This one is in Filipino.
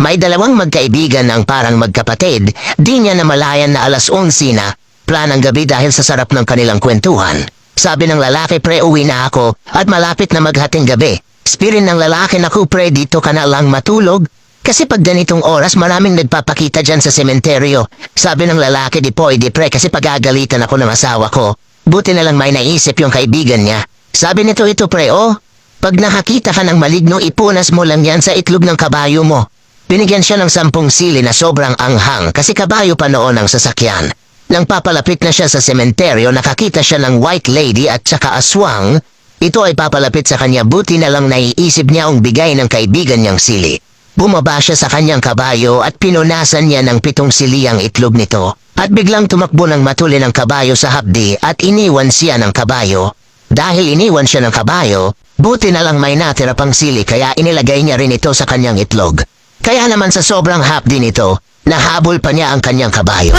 May dalawang magkaibigan ang parang magkapatid, di niya namalayan na alas 11 na, planang gabi dahil sa sarap ng kanilang kwentuhan. Sabi ng lalaki, pre, uwi na ako at malapit na maghating gabi. Spirin ng lalaki, naku pre, dito ka na lang matulog. Kasi pag ganitong oras maraming nagpapakita dyan sa sementeryo. Sabi ng lalaki, di pwede pre kasi pagagalitan ako ng asawa ko. Buti na lang may naisip yung kaibigan niya. Sabi nito, ito pre, pag nakakita ka ng maligno, ipunas mo lang yan sa itlog ng kabayo mo. Binigyan siya ng 10 sili na sobrang anghang kasi kabayo pa noon ang sasakyan. Nang papalapit na siya sa sementeryo, nakakita siya ng white lady at saka aswang. Ito ay papalapit sa kanya, buti na lang naiisip niya ang bigay ng kaibigan niyang sili. Bumaba siya sa kanyang kabayo at pinunasan niya ng 7 sili ang itlog nito. At biglang tumakbo ng matuli ng kabayo sa hapdi at iniwan siya ng kabayo. Dahil iniwan siya ng kabayo, buti na lang may natira pang sili kaya inilagay niya rin ito sa kanyang itlog. Kaya naman sa sobrang hapdi nito, nahabol pa niya ang kanyang kabayo.